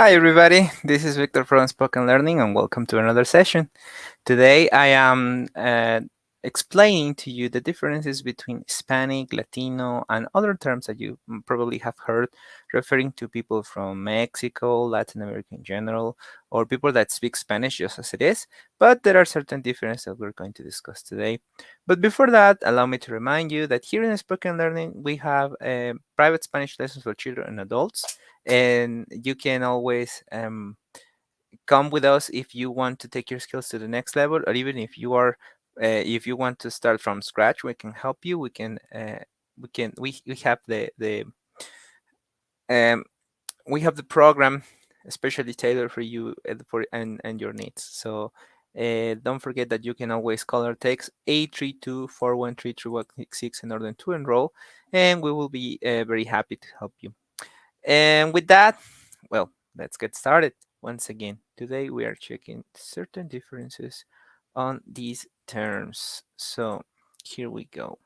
Hi, everybody. This is Victor from Spoken Learning, and welcome to another session. Today, I am explaining to you the differences between Hispanic, Latino, and other terms that you probably have heard referring to people from Mexico, Latin America in general, or people that speak Spanish just as it is. But there are certain differences that we're going to discuss today. But before that, allow me to remind you that here in Spoken Learning, we have private Spanish lessons for children and adults, and you can always come with us if you want to take your skills to the next level, or even if you want to start from scratch. We can help you. We have um, we have the program especially tailored for you and your needs. So don't forget that you can always call or text 832-413-3166 in order to enroll, and we will be very happy to help you. And with that, well, let's get started. Once again, today we are checking certain differences on these terms. So here we go.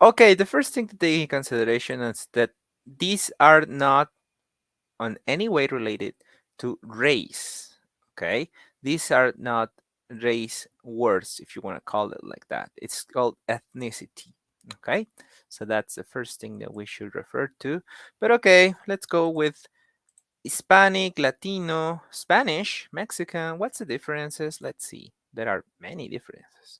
Okay, the first thing to take in consideration is that these are not on any way related to race. Okay, these are not race words, if you want to call it like that. It's called ethnicity. Okay, so that's the first thing that we should refer to. But okay, let's go with Hispanic, Latino, Spanish, Mexican. What's the differences? Let's see. There are many differences.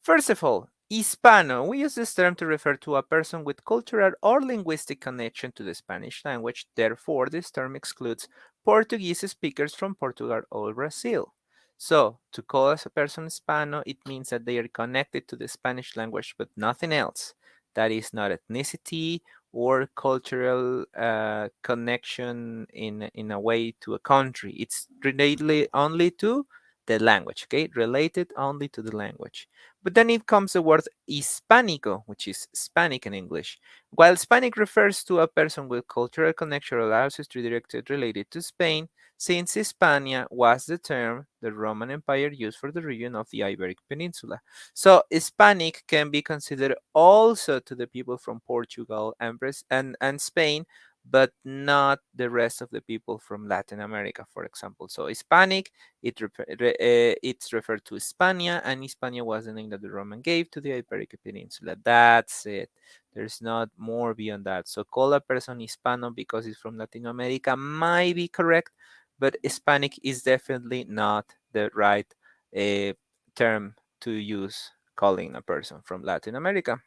First of all, Hispano. We use this term to refer to a person with cultural or linguistic connection to the Spanish language. Therefore, this term excludes Portuguese speakers from Portugal or Brazil. So, to call a person Hispano, it means that they are connected to the Spanish language, but nothing else. That is not ethnicity or cultural connection in a way to a country. It's related only to the language, okay? Related only to the language. But then it comes the word Hispánico, which is Hispanic in English. While Hispanic refers to a person with cultural connection or allows us to directly related to Spain, since Hispania was the term the Roman Empire used for the region of the Iberic Peninsula. So Hispanic can be considered also to the people from Portugal and Spain, but not the rest of the people from Latin America, for example. So Hispanic, it's referred to Hispania, and Hispania was the name that the Roman gave to the Iberic Peninsula. That's it. There's not more beyond that. So call a person Hispano because he's from Latin America might be correct, but Hispanic is definitely not the right term to use calling a person from Latin America.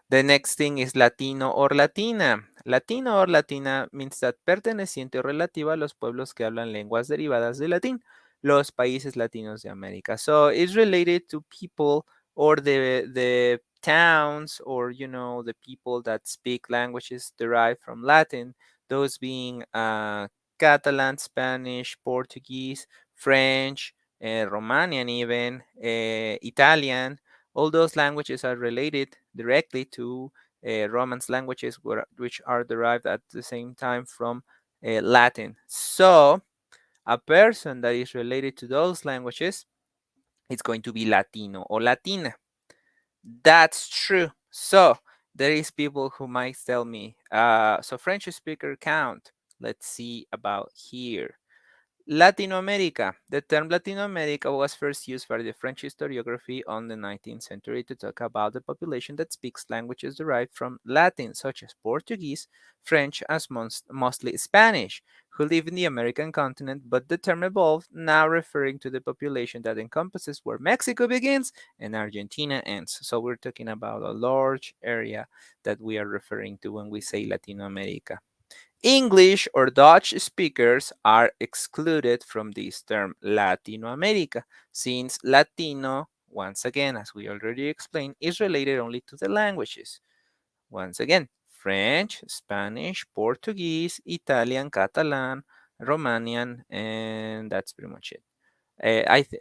The next thing is Latino or Latina. Latino or Latina means that perteneciente o relativa a los pueblos que hablan lenguas derivadas del latín, los países latinos de América. So it's related to people or the towns, or the people that speak languages derived from Latin, those being Catalan, Spanish, Portuguese, French, Romanian even, Italian. All those languages are related directly to Romance languages, which are derived at the same time from Latin. So a person that is related to those languages is going to be Latino or Latina. That's true. So there is people who might tell me, so French speaker count. Let's see about here. Latino America. The term Latino America was first used by the French historiography on the 19th century to talk about the population that speaks languages derived from Latin, such as Portuguese, French, as mostly Spanish, who live in the American continent, but the term evolved, now referring to the population that encompasses where Mexico begins and Argentina ends. So we're talking about a large area that we are referring to when we say Latino America. English or Dutch speakers are excluded from this term Latino America, since Latino, once again, as we already explained, is related only to the languages. Once again, French, Spanish, Portuguese, Italian, Catalan, Romanian, and that's pretty much it.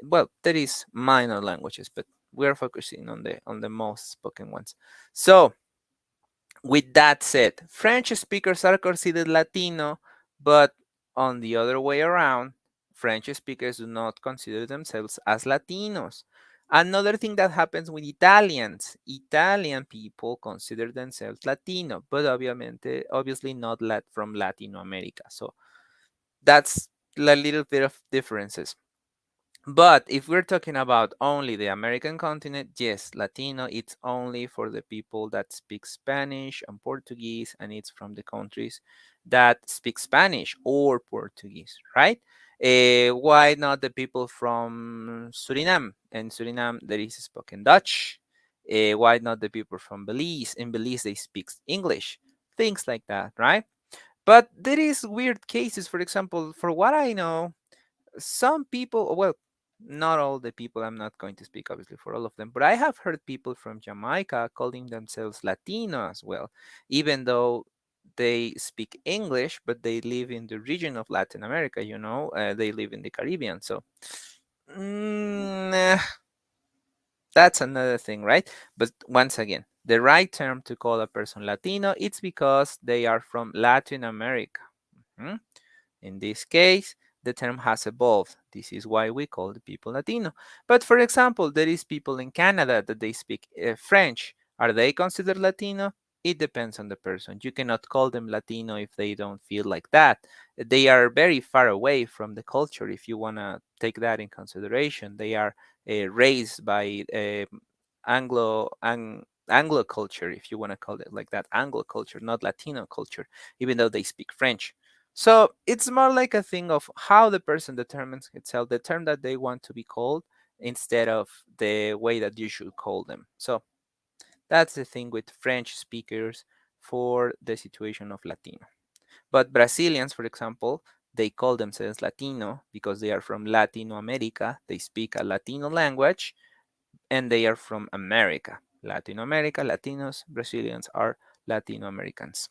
Well, there is minor languages, but we're focusing on the most spoken ones. So with that said, French speakers are considered Latino, but on the other way around, French speakers do not consider themselves as Latinos. Another thing that happens with Italians, Italian people consider themselves Latino, but obviously not from Latin America. So that's a little bit of differences. But if we're talking about only the American continent, yes, Latino, it's only for the people that speak Spanish and Portuguese, and it's from the countries that speak Spanish or Portuguese, right? Why not the people from Suriname? In Suriname, there is spoken Dutch. Why not the people from Belize? In Belize, they speak English. Things like that, right? But there is weird cases. For example, for what I know, some people, well, not all the people, I'm not going to speak obviously for all of them, but I have heard people from Jamaica calling themselves Latino as well, even though they speak English, but they live in the region of Latin America, they live in the Caribbean. So eh, that's another thing, right? But once again, the right term to call a person Latino, it's because they are from Latin America. Mhm. In this case, the term has evolved. This is why we call the people Latino. But for example, there is people in Canada that they speak French. Are they considered Latino? It depends on the person. You cannot call them Latino if they don't feel like that. They are very far away from the culture if you want to take that in consideration. They are raised by Anglo culture, if you want to call it like that, Anglo culture, not Latino culture, even though they speak French. So it's more like a thing of how the person determines itself, the term that they want to be called, instead of the way that you should call them. So that's the thing with French speakers for the situation of Latino. But Brazilians, for example, they call themselves Latino because they are from Latino America. They speak a Latino language and they are from America. Latino America, Latinos, Brazilians are Latino Americans.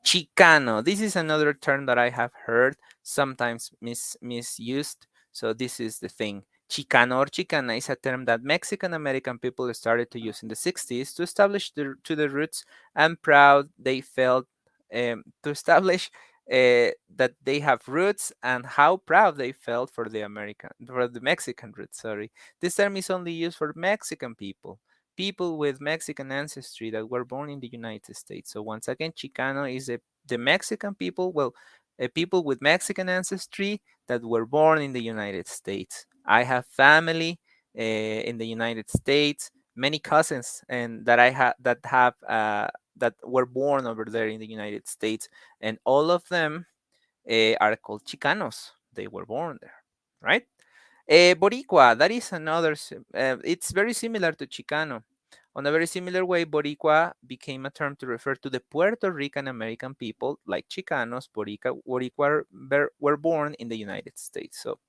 Chicano. This is another term that I have heard sometimes misused. So this is the thing. Chicano or Chicana is a term that Mexican American people started to use in the 60s to establish the roots and proud they felt to establish that they have roots and how proud they felt for the Mexican roots. Sorry, this term is only used for Mexican people with Mexican ancestry that were born in the United States. So once again, Chicano is the Mexican people, well, people with Mexican ancestry that were born in the United States. I have family in the United States, many cousins, and that were born over there in the United States, and all of them are called Chicanos. They were born there, right? Boricua, that is another, it's very similar to Chicano. On a very similar way, Boricua became a term to refer to the Puerto Rican American people, like Chicanos. Boricua were born in the United States. So,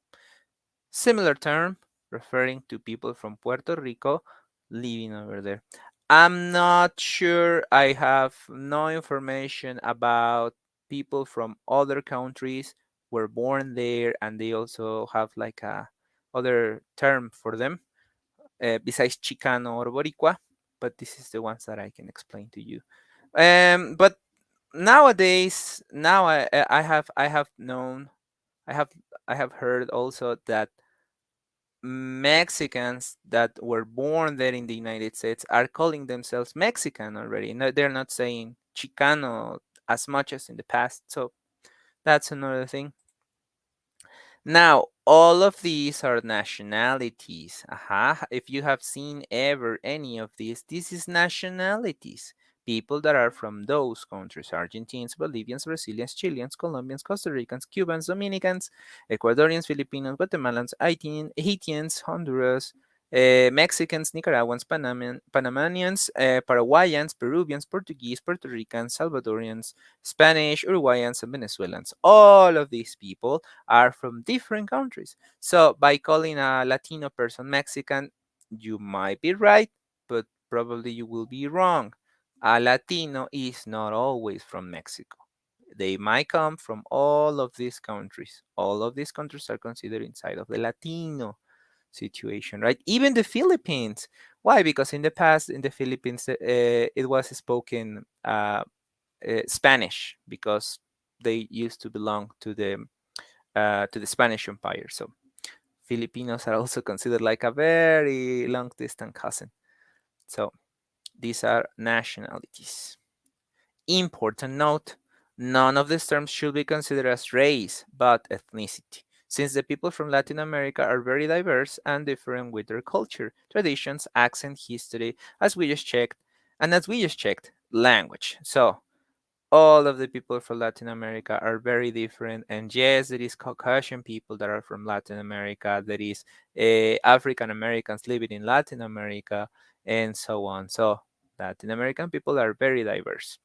similar term referring to people from Puerto Rico living over there. I'm not sure. I have no information about people from other countries were born there and they also have like a other term for them besides Chicano or Boricua, but this is the ones that I can explain to you. But nowadays, now I have known, I have I have heard also that Mexicans that were born there in the United States are calling themselves Mexican already. No, they're not saying Chicano as much as in the past. So that's another thing. Now, all of these are nationalities. If you have seen ever any of these, this is nationalities. People that are from those countries: Argentines, Bolivians, Brazilians, Chileans, Colombians, Costa Ricans, Cubans, Dominicans, Ecuadorians, Filipinos, Guatemalans, Haitians, Honduras, Mexicans, Nicaraguans, Panamanians, Paraguayans, Peruvians, Portuguese, Puerto Ricans, Salvadorians, Spanish, Uruguayans, and Venezuelans. All of these people are from different countries. So by calling a Latino person Mexican, you might be right, but probably you will be wrong. A Latino is not always from Mexico. They might come from all of these countries. All of these countries are considered inside of the Latino situation, right? Even the Philippines. Why? Because in the past, in the Philippines, it was spoken Spanish because they used to belong to the Spanish Empire. So Filipinos are also considered like a very long distance cousin. So these are nationalities. Important note, none of these terms should be considered as race, but ethnicity, since the people from Latin America are very diverse and different with their culture, traditions, accent, history, as we just checked, and as we just checked, language. So all of the people from Latin America are very different. And yes, there is Caucasian people that are from Latin America. There is African Americans living in Latin America, and so on. So Latin American people are very diverse.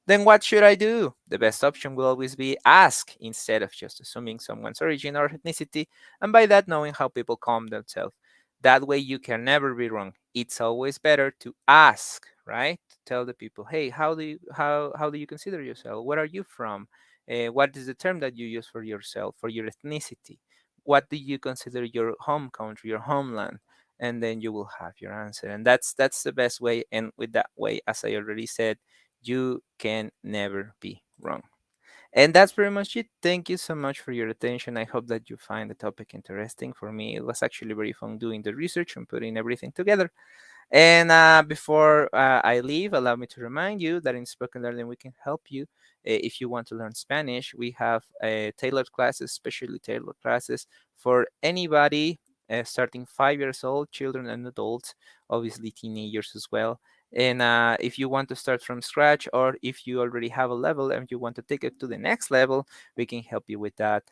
Then what should I do? The best option will always be ask instead of just assuming someone's origin or ethnicity, and by that knowing how people calm themselves. That way you can never be wrong. It's always better to ask, right? Tell the people, hey, how do you consider yourself? Where are you from? What is the term that you use for yourself, for your ethnicity? What do you consider your home country, your homeland? And then you will have your answer. And that's the best way. And with that way, as I already said, you can never be wrong. And that's pretty much it. Thank you so much for your attention. I hope that you find the topic interesting. For me, it was actually very fun doing the research and putting everything together. And before I leave, allow me to remind you that in Spoken Learning, we can help you. If you want to learn Spanish, we have tailored classes, specially tailored classes for anybody starting 5 years old, children and adults, obviously teenagers as well. And if you want to start from scratch, or if you already have a level and you want to take it to the next level, we can help you with that.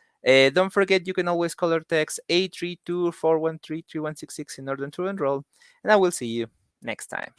Don't forget, you can always call or text 832-413-3166 in order to enroll. And I will see you next time.